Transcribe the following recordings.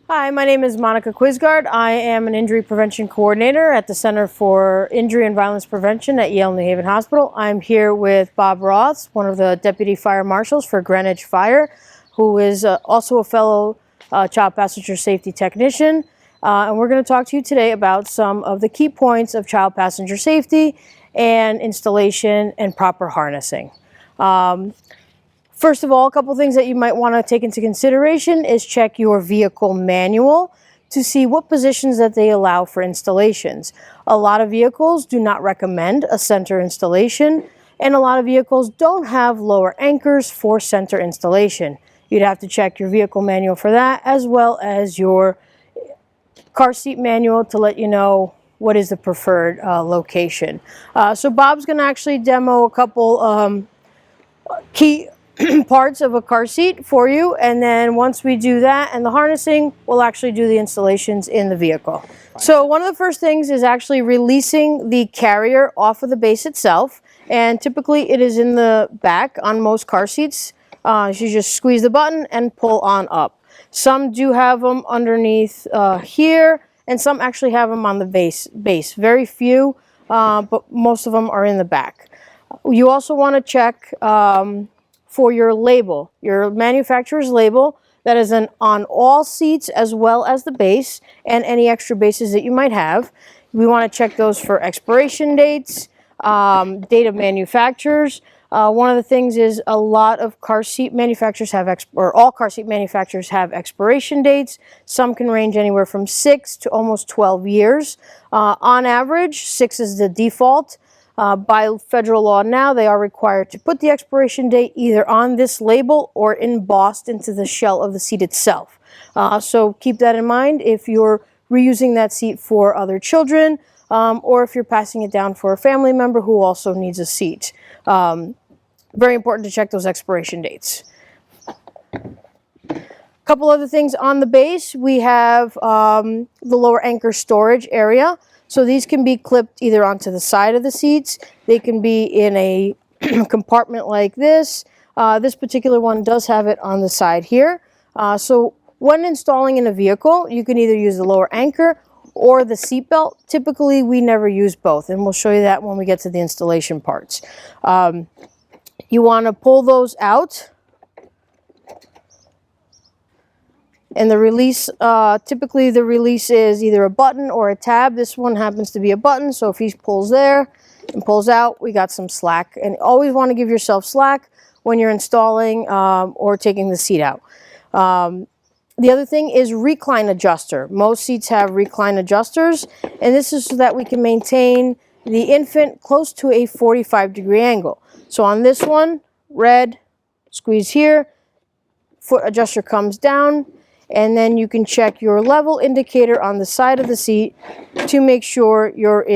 Hi, my name is Monica Quisgard. I am an injury prevention coordinator at the Center for Injury and Violence Prevention at Yale New Haven Hospital. I'm here with Bob Roths, one of the deputy fire marshals for Greenwich Fire, who is also a fellow child passenger safety technician. And we're going to talk to you today about some of the key points of child passenger safety and installation and proper harnessing. First of all, a couple things that you might want to take into consideration is check your vehicle manual to see what positions that they allow for installations. A lot of vehicles do not recommend a center installation, and a lot of vehicles don't have lower anchors for center installation. You'd have to check your vehicle manual for that, as well as your car seat manual to let you know what is the preferred location. So Bob's going to actually demo a couple key parts of a car seat for you, and then once we do that and the harnessing, we'll actually do the installations in the vehicle. So one of the first things is actually releasing the carrier off of the base itself, and typically it is in the back on most car seats. You just squeeze the button and pull on up. Some do have them underneath here, and some actually have them on the base. Very few, but most of them are in the back. You also want to check for your label, your manufacturer's label that is on all seats as well as the base and any extra bases that you might have. We want to check those for expiration dates, date of manufacturers. One of the things is a lot of car seat manufacturers have, all car seat manufacturers have expiration dates. Some can range anywhere from 6 to almost 12 years. On average, 6 is the default. By federal law now, they are required to put the expiration date either on this label or embossed into the shell of the seat itself. So keep that in mind if you're reusing that seat for other children, or if you're passing it down for a family member who also needs a seat. Very important to check those expiration dates. A couple other things on the base. We have the lower anchor storage area. So these can be clipped either onto the side of the seats. They can be in a compartment like this. This particular one does have it on the side here. So when installing in a vehicle, you can either use the lower anchor or the seat belt. Typically, we never use both, and we'll show you that when we get to the installation parts. You want to pull those out. And the release, typically the release is either a button or a tab. This one happens to be a button, so if he pulls there and pulls out, we got some slack. And always want to give yourself slack when you're installing or taking the seat out. The other thing is Recline Adjuster. Most seats have Recline Adjusters, and this is so that we can maintain the infant close to a 45-degree angle. So on this one, red, squeeze here, foot adjuster comes down, and then you can check your level indicator on the side of the seat to make sure you're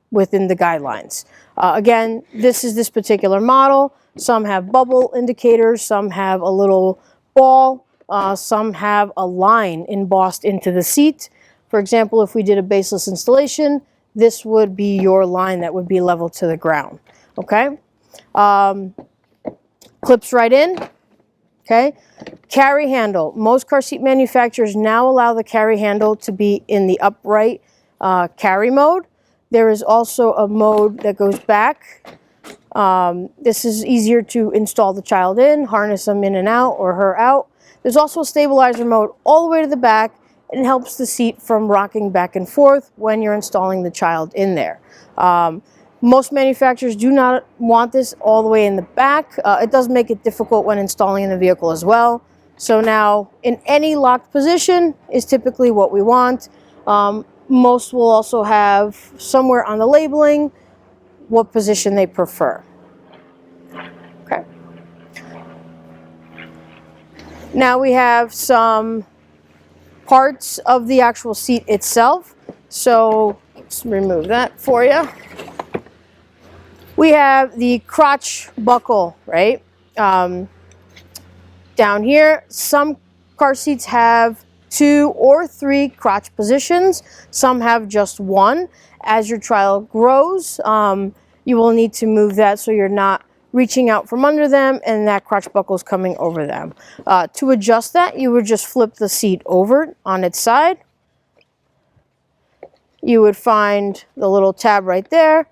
within the guidelines. Again, this is this particular model. Some have bubble indicators, some have a little ball, some have a line embossed into the seat. For example, if we did a baseless installation, this would be your line that would be level to the ground. Okay? Clips right in. Okay, carry handle. Most car seat manufacturers now allow the carry handle to be in the upright carry mode. There is also a mode that goes back. This is easier to install the child in, harness them in and out or her out. There's also a stabilizer mode all the way to the back, and it helps the seat from rocking back and forth when you're installing the child in there. Most manufacturers do not want this all the way in the back. It does make it difficult when installing in the vehicle as well. So now, in any locked position is typically what we want. Most will also have somewhere on the labeling what position they prefer. Okay. Now we have some parts of the actual seat itself. So let's remove that for you. We have the crotch buckle, right? Down here, some car seats have 2 or 3 crotch positions. Some have just 1. As your child grows, you will need to move that so you're not reaching out from under them, and that crotch buckle is coming over them. To adjust that, you would just flip the seat over on its side. You would find the little tab right there,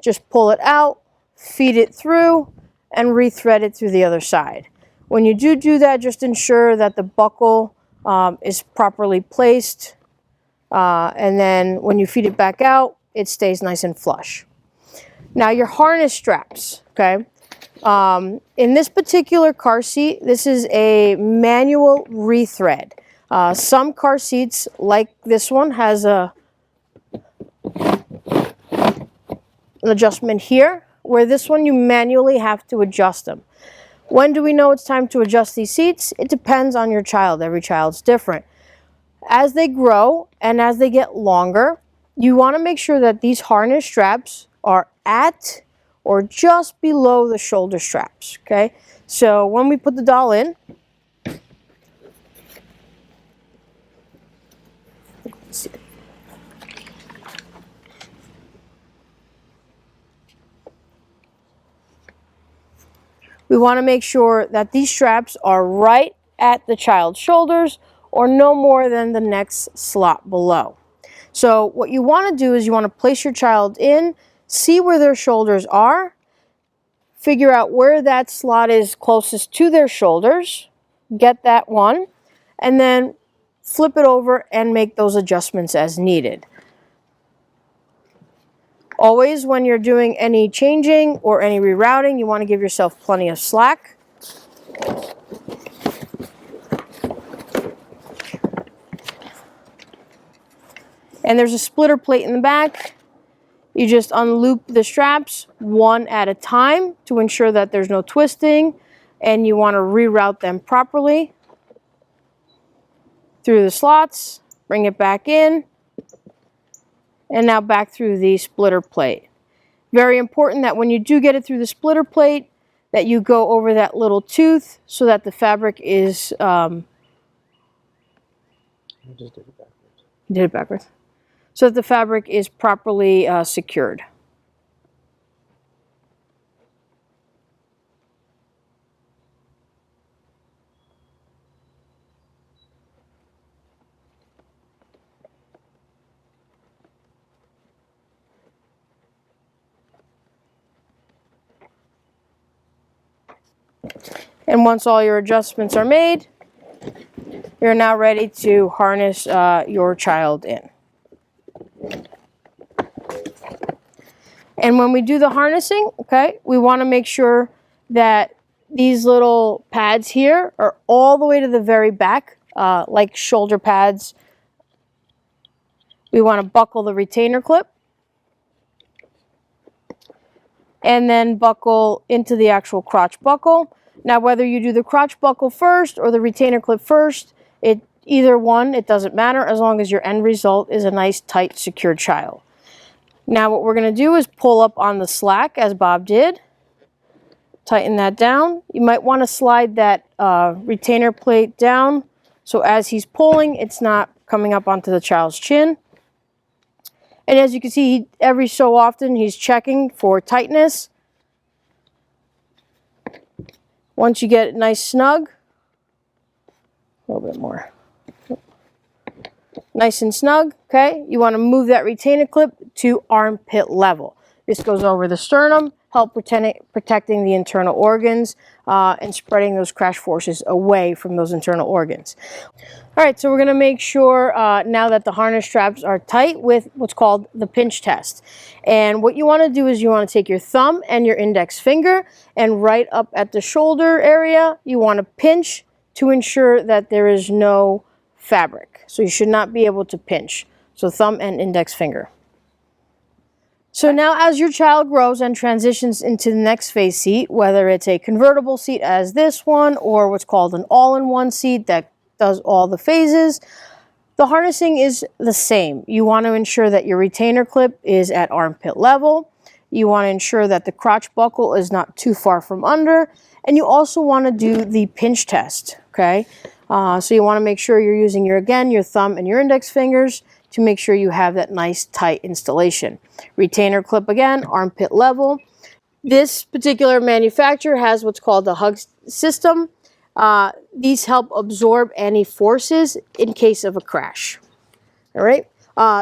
just pull it out, feed it through, and rethread it through the other side. When you do that, just ensure that the buckle is properly placed, and then when you feed it back out, it stays nice and flush. Now your harness straps, okay? In this particular car seat, this is a manual rethread. Some car seats, like this one, has an adjustment here, where this one you manually have to adjust them. When do we know it's time to adjust these seats? It depends on your child. Every child's different. As they grow and as they get longer, you want to make sure that these harness straps are at or just below the shoulder straps, okay? So when we put the doll in, let's see. We want to make sure that these straps are right at the child's shoulders or no more than the next slot below. So what you want to do is you want to place your child in, see where their shoulders are, figure out where that slot is closest to their shoulders, get that one, and then flip it over and make those adjustments as needed. Always when you're doing any changing or any rerouting, you want to give yourself plenty of slack. And there's a splitter plate in the back. You just unloop the straps one at a time to ensure that there's no twisting, and you want to reroute them properly through the slots, bring it back in, and now back through the splitter plate. Very important that when you do get it through the splitter plate, that you go over that little tooth so that the fabric is... I just did it backwards. You did it backwards? So that the fabric is properly secured. And once all your adjustments are made, you're now ready to harness your child in. And when we do the harnessing, okay, we want to make sure that these little pads here are all the way to the very back, like shoulder pads. We want to buckle the retainer clip and then buckle into the actual crotch buckle. Now, whether you do the crotch buckle first or the retainer clip first, either one, it doesn't matter as long as your end result is a nice, tight, secure child. Now what we're going to do is pull up on the slack as Bob did. Tighten that down. You might want to slide that retainer plate down so as he's pulling, it's not coming up onto the child's chin. And as you can see, every so often he's checking for tightness. Once you get it nice snug, a little bit more. Nice and snug, okay? You want to move that retainer clip to armpit level. This goes over the sternum, help protecting the internal organs and spreading those crash forces away from those internal organs. All right, so we're going to make sure now that the harness straps are tight with what's called the pinch test. And what you want to do is you want to take your thumb and your index finger, and right up at the shoulder area, you want to pinch to ensure that there is no fabric. So you should not be able to pinch. So thumb and index finger. So now as your child grows and transitions into the next phase seat, whether it's a convertible seat as this one or what's called an all-in-one seat that does all the phases, the harnessing is the same. You want to ensure that your retainer clip is at armpit level. You want to ensure that the crotch buckle is not too far from under. And you also want to do the pinch test, okay? So you want to make sure you're using your thumb and your index fingers to make sure you have that nice tight installation. Retainer clip again, armpit level. This particular manufacturer has what's called the hug system. These help absorb any forces in case of a crash. All right.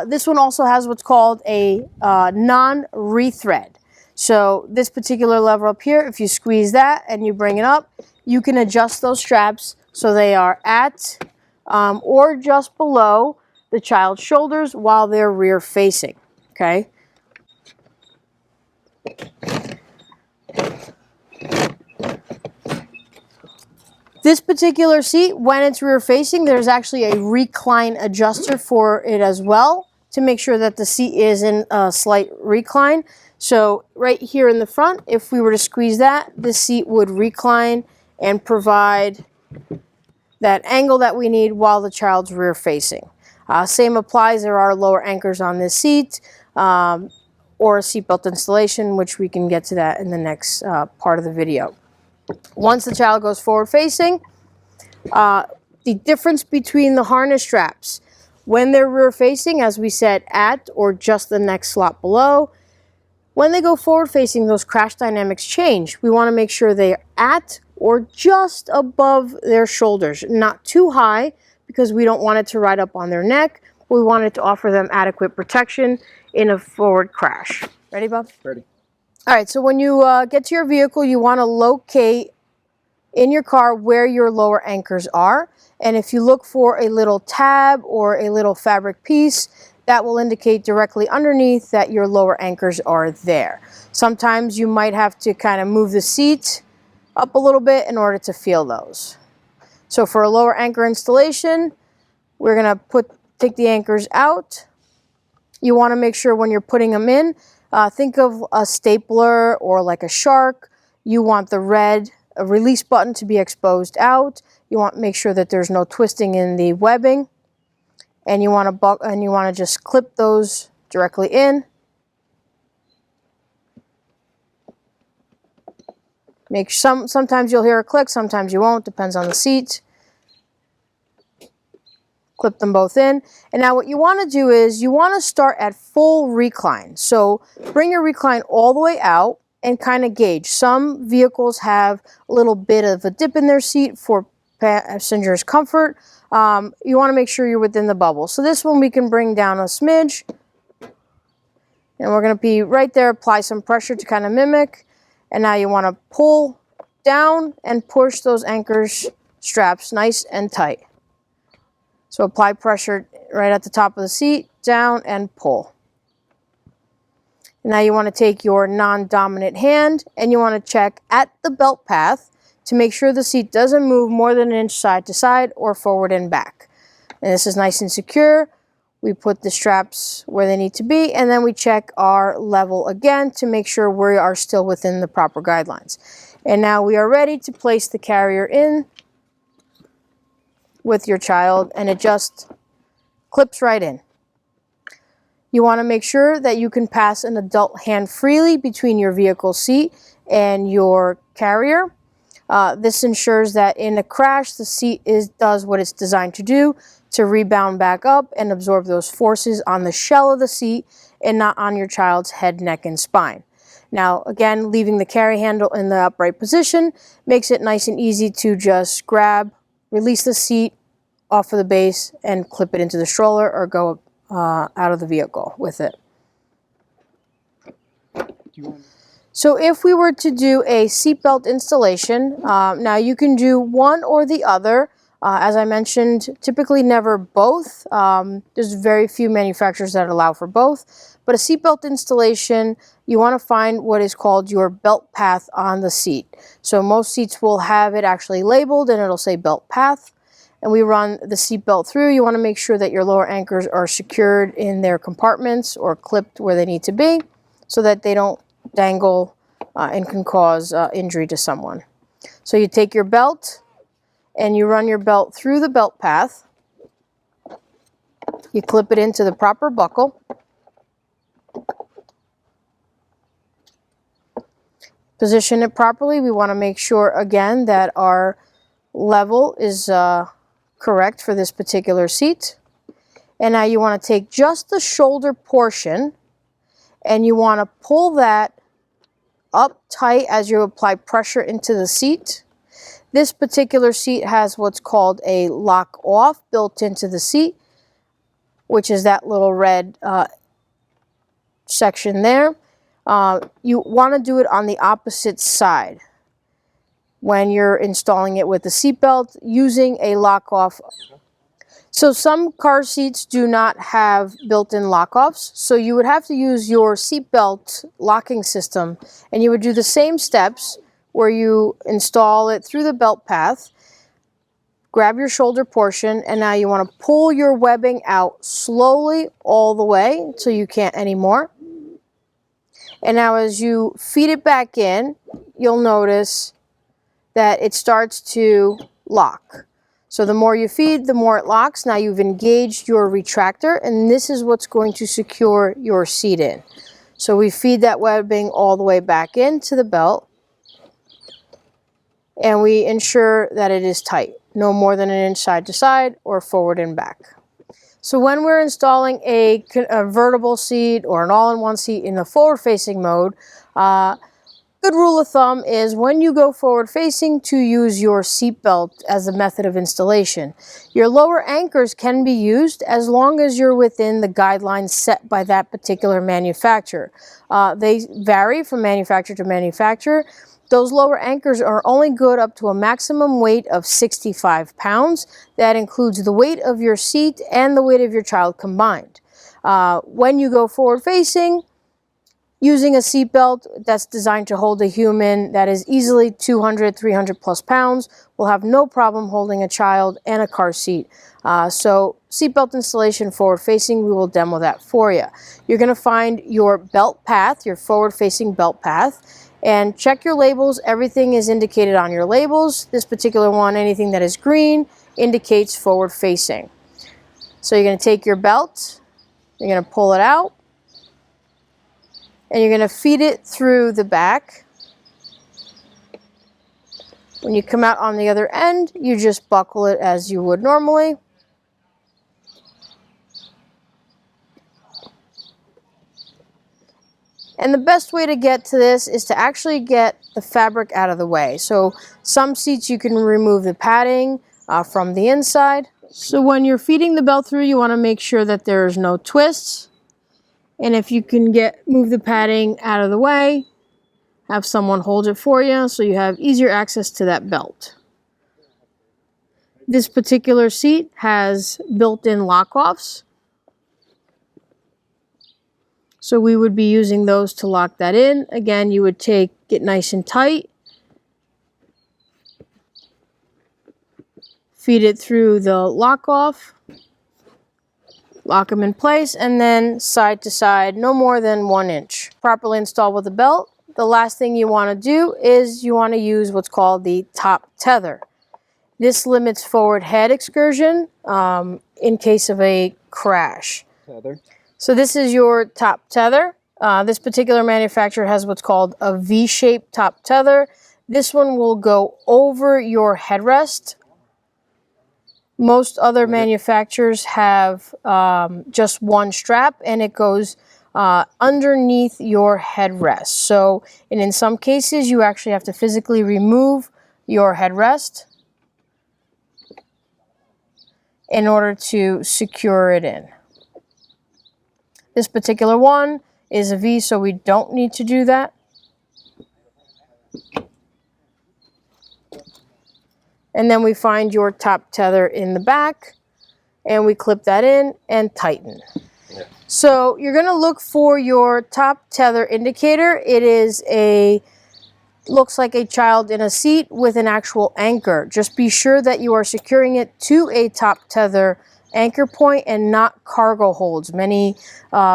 This one also has what's called a non-rethread. So this particular lever up here, if you squeeze that and you bring it up, you can adjust those straps so they are at or just below the child's shoulders while they're rear facing. Okay. This particular seat, when it's rear facing, there's actually a recline adjuster for it as well to make sure that the seat is in a slight recline. So right here in the front, if we were to squeeze that, the seat would recline and provide that angle that we need while the child's rear facing. Same applies, there are lower anchors on this seat or a seatbelt installation, which we can get to that in the next part of the video. Once the child goes forward facing, the difference between the harness straps, when they're rear facing, as we said, at or just the next slot below, when they go forward facing, those crash dynamics change. We want to make sure they're at or just above their shoulders, not too high because we don't want it to ride up on their neck. We want it to offer them adequate protection in a forward crash. Ready, Bob? Ready. All right, so when you get to your vehicle, you want to locate in your car where your lower anchors are. And if you look for a little tab or a little fabric piece, that will indicate directly underneath that your lower anchors are there. Sometimes you might have to kind of move the seat up a little bit in order to feel those. So for a lower anchor installation, we're going to take the anchors out. You want to make sure when you're putting them in, think of a stapler or like a shark. You want the red release button to be exposed out. You want to make sure that there's no twisting in the webbing, and you want to just clip those directly in. Sometimes you'll hear a click, sometimes you won't, depends on the seat. Clip them both in. And now what you want to do is you want to start at full recline. So bring your recline all the way out and kind of gauge. Some vehicles have a little bit of a dip in their seat for passengers' comfort. You want to make sure you're within the bubble. So this one we can bring down a smidge. And we're going to be right there, apply some pressure to kind of mimic. And now you want to pull down and push those anchors straps nice and tight. So apply pressure right at the top of the seat, down and pull. Now you want to take your non-dominant hand and you want to check at the belt path to make sure the seat doesn't move more than an inch side to side or forward and back. And this is nice and secure. We put the straps where they need to be, and then we check our level again to make sure we are still within the proper guidelines. And now we are ready to place the carrier in with your child, and it just clips right in. You want to make sure that you can pass an adult hand freely between your vehicle seat and your carrier. This ensures that in a crash, the seat does what it's designed to do, to rebound back up and absorb those forces on the shell of the seat and not on your child's head, neck, and spine. Now, again, leaving the carry handle in the upright position makes it nice and easy to just grab, release the seat off of the base, and clip it into the stroller or go out of the vehicle with it. So if we were to do a seatbelt installation, now you can do one or the other. As I mentioned, typically never both. There's very few manufacturers that allow for both. But a seatbelt installation, you want to find what is called your belt path on the seat. So most seats will have it actually labeled and it'll say belt path. And we run the seatbelt through. You want to make sure that your lower anchors are secured in their compartments or clipped where they need to be so that they don't dangle and can cause injury to someone. So you take your belt and you run your belt through the belt path. You clip it into the proper buckle. Position it properly. We want to make sure, again, that our level is correct for this particular seat. And now you want to take just the shoulder portion and you want to pull that up tight as you apply pressure into the seat. This particular seat has what's called a lock off built into the seat, which is that little red section there. You want to do it on the opposite side when you're installing it with the seat belt using a lock off. So some car seats do not have built-in lock-offs, so you would have to use your seatbelt locking system, and you would do the same steps where you install it through the belt path, grab your shoulder portion, and now you want to pull your webbing out slowly all the way until you can't anymore. And now as you feed it back in, you'll notice that it starts to lock. So the more you feed, the more it locks. Now you've engaged your retractor, and this is what's going to secure your seat in. So we feed that webbing all the way back into the belt, and we ensure that it is tight, no more than an inch side to side or forward and back. So when we're installing a convertible seat or an all-in-one seat in the forward-facing mode, good rule of thumb is when you go forward facing to use your seat belt as a method of installation. Your lower anchors can be used as long as you're within the guidelines set by that particular manufacturer. They vary from manufacturer to manufacturer. Those lower anchors are only good up to a maximum weight of 65 pounds. That includes the weight of your seat and the weight of your child combined. When you go forward facing, using a seat belt that's designed to hold a human that is easily 200, 300 plus pounds will have no problem holding a child and a car seat. So seatbelt installation forward facing, we will demo that for you. You're going to find your belt path, your forward facing belt path, and check your labels. Everything is indicated on your labels. This particular one, anything that is green, indicates forward facing. So you're going to take your belt, you're going to pull it out, and you're going to feed it through the back. When you come out on the other end, you just buckle it as you would normally. And the best way to get to this is to actually get the fabric out of the way. So some seats you can remove the padding from the inside. So when you're feeding the belt through, you want to make sure that there's no twists. And if you can move the padding out of the way, have someone hold it for you so you have easier access to that belt. This particular seat has built-in lock-offs. So we would be using those to lock that in. Again, you would get nice and tight, feed it through the lock-off, lock them in place, and then side to side, no more than 1 inch. Properly installed with a belt. The last thing you want to do is you want to use what's called the top tether. This limits forward head excursion in case of a crash. Tether. So this is your top tether. This particular manufacturer has what's called a V-shaped top tether. This one will go over your headrest. Most other manufacturers have just one strap, and it goes underneath your headrest. So, and in some cases, you actually have to physically remove your headrest in order to secure it in. This particular one is a V, so we don't need to do that. And then we find your top tether in the back, and we clip that in and tighten. Yeah. So you're going to look for your top tether indicator. It is looks like a child in a seat with an actual anchor. Just be sure that you are securing it to a top tether anchor point and not cargo holds. Many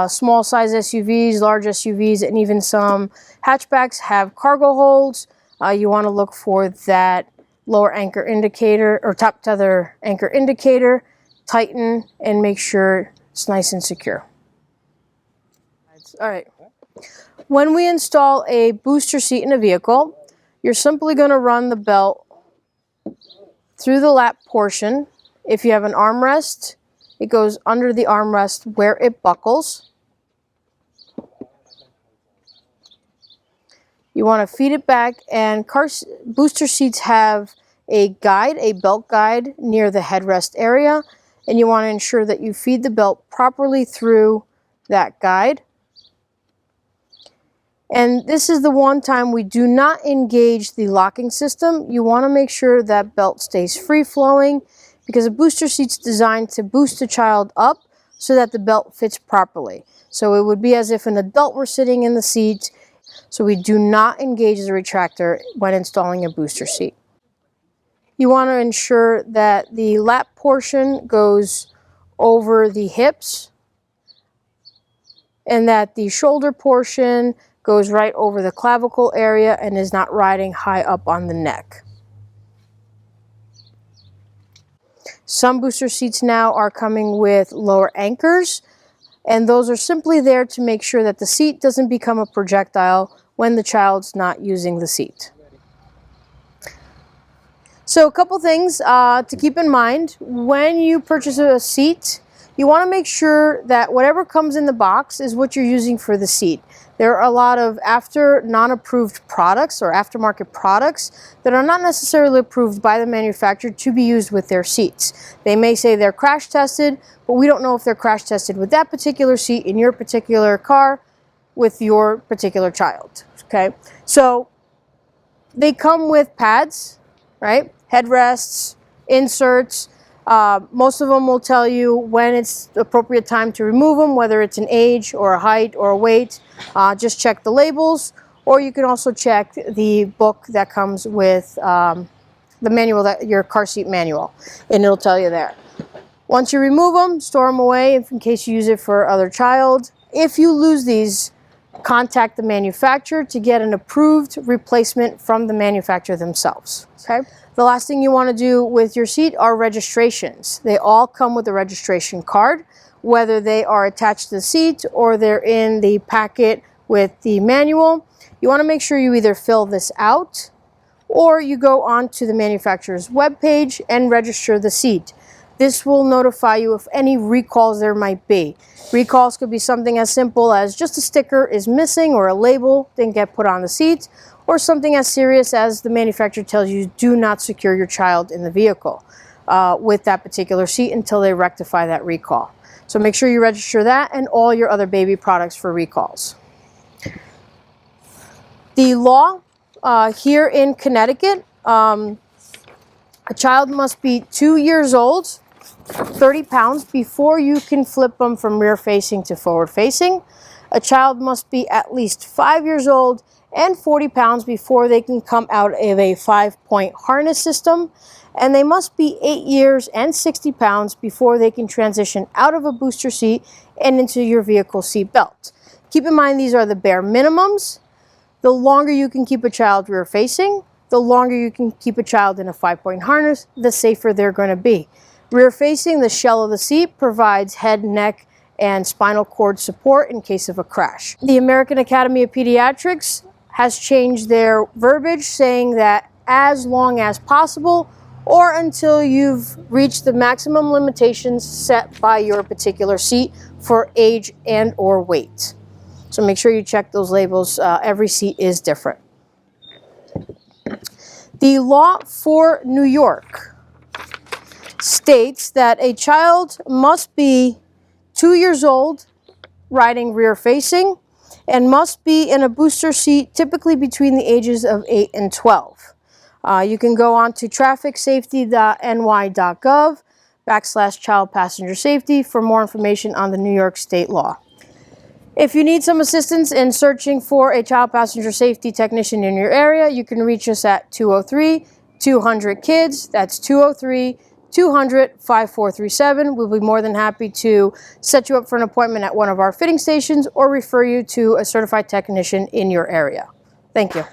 small size SUVs, large SUVs, and even some hatchbacks have cargo holds. You want to look for that lower anchor indicator or top tether anchor indicator, tighten, and make sure it's nice and secure. All right. When we install a booster seat in a vehicle, you're simply going to run the belt through the lap portion. If you have an armrest, it goes under the armrest where it buckles. You want to feed it back, and booster seats have a guide, a belt guide near the headrest area, and you want to ensure that you feed the belt properly through that guide. And this is the one time we do not engage the locking system. You want to make sure that belt stays free-flowing, because a booster seat's designed to boost a child up so that the belt fits properly. So it would be as if an adult were sitting in the seat. So we do not engage the retractor when installing a booster seat. You want to ensure that the lap portion goes over the hips and that the shoulder portion goes right over the clavicle area and is not riding high up on the neck. Some booster seats now are coming with lower anchors, and those are simply there to make sure that the seat doesn't become a projectile when the child's not using the seat. So a couple things to keep in mind. When you purchase a seat, you want to make sure that whatever comes in the box is what you're using for the seat. There are a lot of non-approved products or aftermarket products that are not necessarily approved by the manufacturer to be used with their seats. They may say they're crash tested, but we don't know if they're crash tested with that particular seat in your particular car with your particular child. Okay, so they come with pads, right? Headrests, inserts. Most of them will tell you when it's the appropriate time to remove them, whether it's an age or a height or a weight. Just check the labels, or you can also check the book that comes with the manual, your car seat manual, and it'll tell you there. Once you remove them, store them away in case you use it for other child. If you lose these, contact the manufacturer to get an approved replacement from the manufacturer themselves. Okay. The last thing you want to do with your seat are registrations. They all come with a registration card, whether they are attached to the seat or they're in the packet with the manual. You want to make sure you either fill this out or you go onto the manufacturer's webpage and register the seat. This will notify you of any recalls there might be. Recalls could be something as simple as just a sticker is missing or a label didn't get put on the seat, or something as serious as the manufacturer tells you do not secure your child in the vehicle with that particular seat until they rectify that recall. So make sure you register that and all your other baby products for recalls. The law here in Connecticut, a child must be 2 years old, 30 pounds before you can flip them from rear facing to forward facing. A child must be at least 5 years old and 40 pounds before they can come out of a 5-point harness system. And they must be 8 years and 60 pounds before they can transition out of a booster seat and into your vehicle seat belt. Keep in mind, these are the bare minimums. The longer you can keep a child rear facing, the longer you can keep a child in a 5-point harness, the safer they're going to be. Rear facing, the shell of the seat provides head, neck, and spinal cord support in case of a crash. The American Academy of Pediatrics has changed their verbiage, saying that as long as possible or until you've reached the maximum limitations set by your particular seat for age and or weight. So make sure you check those labels. Every seat is different. The law for New York states that a child must be 2 years old, riding rear facing, and must be in a booster seat typically between the ages of 8 and 12. You can go on to trafficsafety.ny.gov/child passenger safety for more information on the New York state law. If you need some assistance in searching for a child passenger safety technician in your area, you can reach us at 203-200-KIDS. That's 203-200-5437. We'll be more than happy to set you up for an appointment at one of our fitting stations or refer you to a certified technician in your area. Thank you.